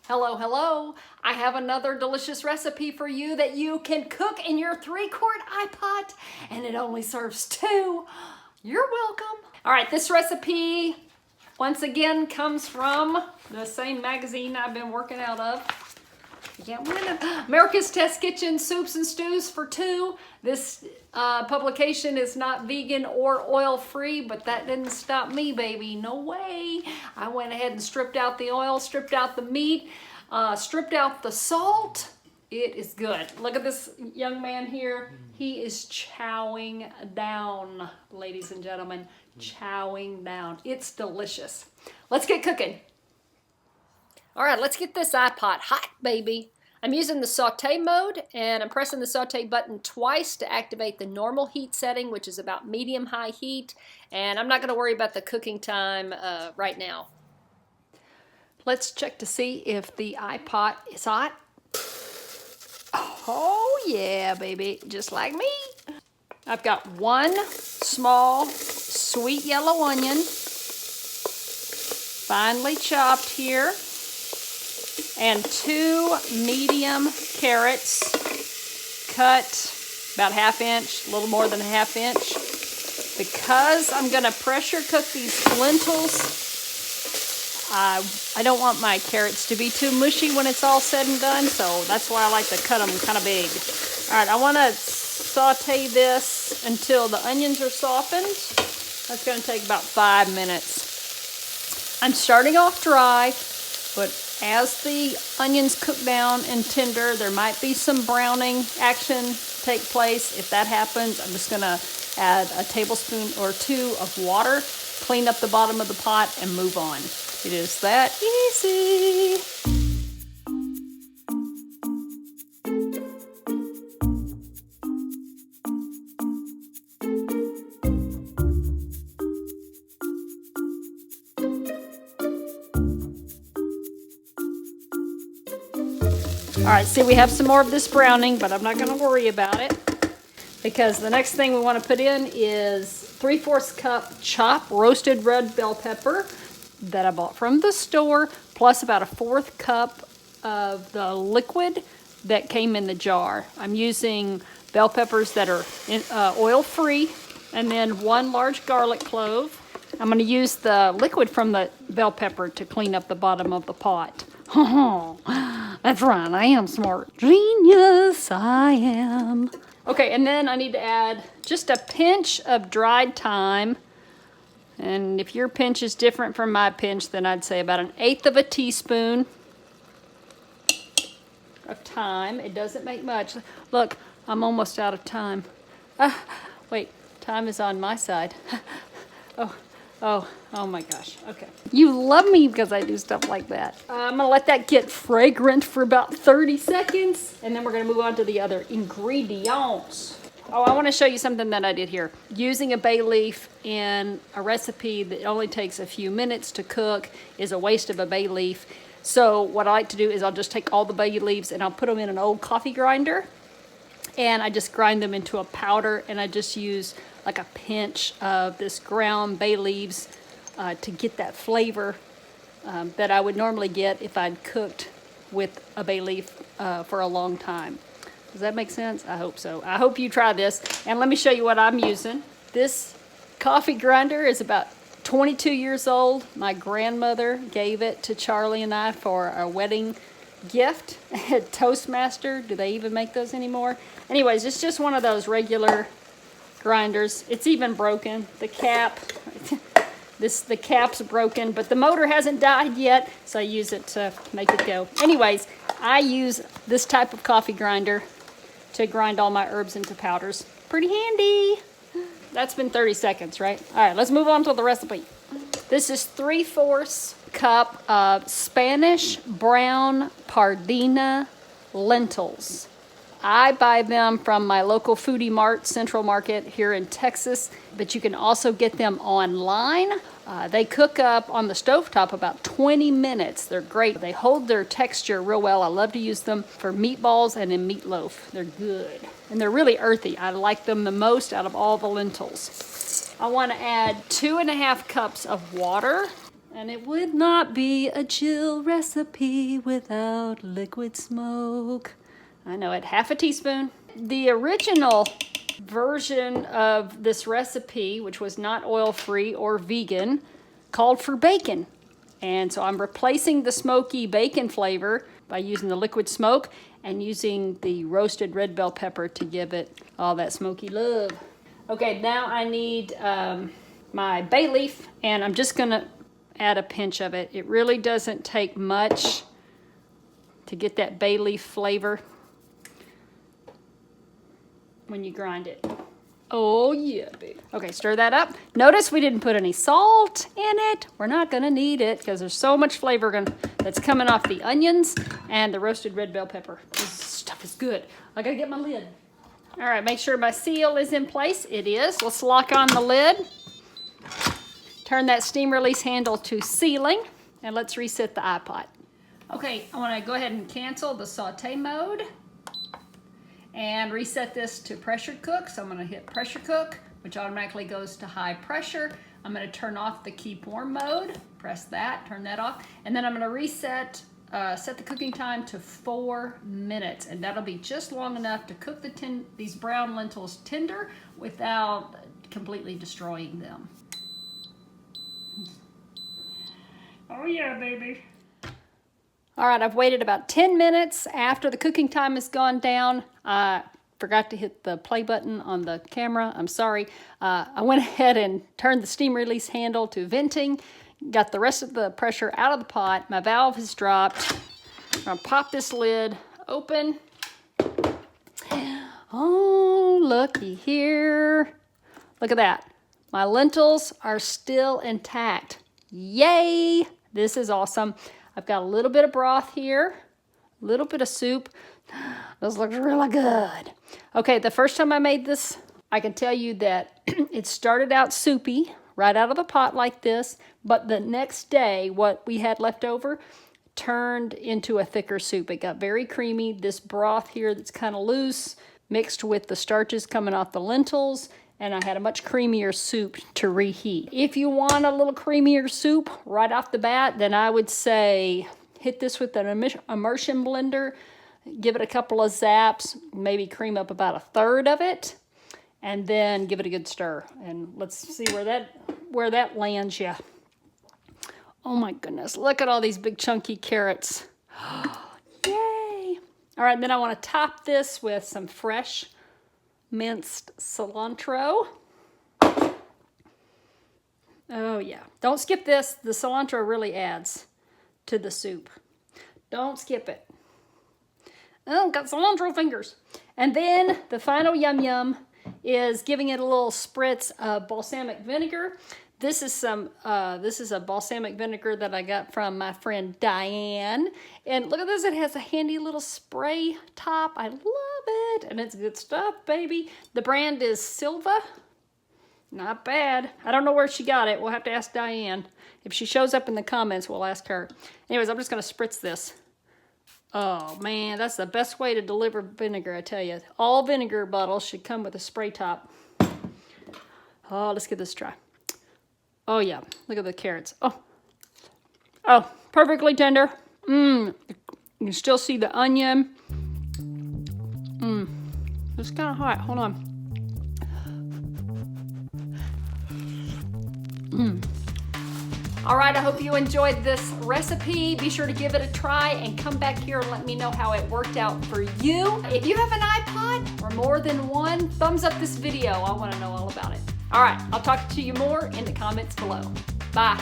Hello, hello. I have another delicious recipe for you that you can cook in your 3-quart iPot, and it only serves 2. You're welcome. All right, this recipe once again comes from the same magazine I've been working out of. You can't win it. America's Test Kitchen Soups and Stews for 2. This publication is not vegan or oil-free, but that didn't stop me, baby. No way. I went ahead and stripped out the oil, stripped out the meat, stripped out the salt. It is good. Look at this young man here. He is chowing down, ladies and gentlemen. Chowing down. It's delicious. Let's get cooking. All right, let's get this iPot hot, baby. I'm using the Sauté mode, and I'm pressing the Sauté button twice to activate the normal heat setting, which is about medium-high heat, and I'm not going to worry about the cooking time right now. Let's check to see if the iPot is hot. Oh, yeah, baby, just like me. I've got 1 small sweet yellow onion, finely chopped here, and 2 medium carrots cut about 1/2 inch, a little more than 1/2 inch. Because I'm going to pressure cook these lentils, I don't want my carrots to be too mushy when it's all said and done, so that's why I like to cut them kind of big. All right, I want to saute this until the onions are softened. That's going to take about 5 minutes. I'm starting off dry, but as the onions cook down and tender, there might be some browning action take place. If that happens, I'm just going to add a tablespoon or 2 of water, clean up the bottom of the pot, and move on. It is that easy. All right, see, we have some more of this browning, but I'm not going to worry about it because the next thing we want to put in is 3/4 cup chopped roasted red bell pepper that I bought from the store, plus about 1/4 cup of the liquid that came in the jar. I'm using bell peppers that are oil-free, and then 1 large garlic clove. I'm going to use the liquid from the bell pepper to clean up the bottom of the pot. That's right, I am smart. Genius, I am. Okay, and then I need to add just a pinch of dried thyme. And if your pinch is different from my pinch, then I'd say about 1/8 of a teaspoon of thyme. It doesn't make much. Look, I'm almost out of time. Wait, time is on my side. Oh my gosh, okay. You love me because I do stuff like that. I'm gonna let that get fragrant for about 30 seconds, and then we're gonna move on to the other ingredients. Oh, I wanna show you something that I did here. Using a bay leaf in a recipe that only takes a few minutes to cook is a waste of a bay leaf. So what I like to do is I'll just take all the bay leaves and I'll put them in an old coffee grinder, and I just grind them into a powder, and I just use like a pinch of this ground bay leaves to get that flavor that I would normally get if I'd cooked with a bay leaf for a long time. Does that make sense? I hope so. I hope you try this. And let me show you what I'm using. This coffee grinder is about 22 years old. My grandmother gave it to Charlie and I for a wedding gift at Toastmaster. Do they even make those anymore? Anyways, it's just one of those regular grinders. It's even broken. The cap, the cap's broken, but the motor hasn't died yet, so I use it to make it go. Anyways, I use this type of coffee grinder to grind all my herbs into powders. Pretty handy. That's been 30 seconds, right? All right, let's move on to the recipe. This is 3/4 cup of Spanish brown Pardina lentils. I buy them from my local foodie mart, Central Market here in Texas, but you can also get them online. They cook up on the stovetop about 20 minutes. They're great. They hold their texture real well. I love to use them for meatballs and in meatloaf. They're good. And they're really earthy. I like them the most out of all the lentils. I want to add 2.5 cups of water. And it would not be a chill recipe without liquid smoke. I know it, half a teaspoon. The original version of this recipe, which was not oil-free or vegan, called for bacon. And so I'm replacing the smoky bacon flavor by using the liquid smoke and using the roasted red bell pepper to give it all that smoky love. Okay, now I need my bay leaf, and I'm just gonna add a pinch of it. It really doesn't take much to get that bay leaf flavor when you grind it. Oh yeah, baby. Okay, stir that up. Notice we didn't put any salt in it. We're not gonna need it because there's so much flavor that's coming off the onions and the roasted red bell pepper. This stuff is good. I gotta get my lid. All right, make sure my seal is in place. It is. Let's lock on the lid. Turn that steam release handle to sealing, and let's reset the iPot. Okay, I wanna go ahead and cancel the saute mode and reset this to pressure cook. So I'm gonna hit pressure cook, which automatically goes to high pressure. I'm gonna turn off the keep warm mode, press that, turn that off, and then I'm gonna reset, set the cooking time to 4 minutes, and that'll be just long enough to cook these brown lentils tender without completely destroying them. Oh yeah, baby. All right, I've waited about 10 minutes after the cooking time has gone down. I forgot to hit the play button on the camera. I'm sorry. I went ahead and turned the steam release handle to venting, got the rest of the pressure out of the pot. My valve has dropped. I'm gonna pop this lid open. Oh, looky here. Look at that. My lentils are still intact. Yay! This is awesome. I've got a little bit of broth here, a little bit of soup. This looks really good. Okay, the first time I made this, I can tell you that it started out soupy, right out of the pot like this, but the next day, what we had left over turned into a thicker soup. It got very creamy. This broth here that's kind of loose, mixed with the starches coming off the lentils, and I had a much creamier soup to reheat. If you want a little creamier soup right off the bat, then I would say hit this with an immersion blender, give it a couple of zaps, maybe cream up about 1/3 of it, and then give it a good stir. And let's see where that lands you. Oh my goodness, look at all these big chunky carrots. Yay! All right, then I want to top this with some fresh minced cilantro. Oh yeah, don't skip this. The cilantro really adds to the soup. Don't skip it. Oh, got cilantro fingers. And then the final yum yum is giving it a little spritz of balsamic vinegar. This is a balsamic vinegar that I got from my friend Diane. And look at this, it has a handy little spray top. I love it, and it's good stuff, baby. The brand is Silva. Not bad. I don't know where she got it. We'll have to ask Diane. If she shows up in the comments, we'll ask her. Anyways, I'm just gonna spritz this. Oh man, that's the best way to deliver vinegar, I tell you. All vinegar bottles should come with a spray top. Oh, let's give this a try. Oh yeah, look at the carrots. Oh, perfectly tender. You can still see the onion. It's kind of hot, hold on. All right, I hope you enjoyed this recipe. Be sure to give it a try and come back here and let me know how it worked out for you. If you have an iPot or more than one, thumbs up this video. I want to know all about it. All right, I'll talk to you more in the comments below. Bye.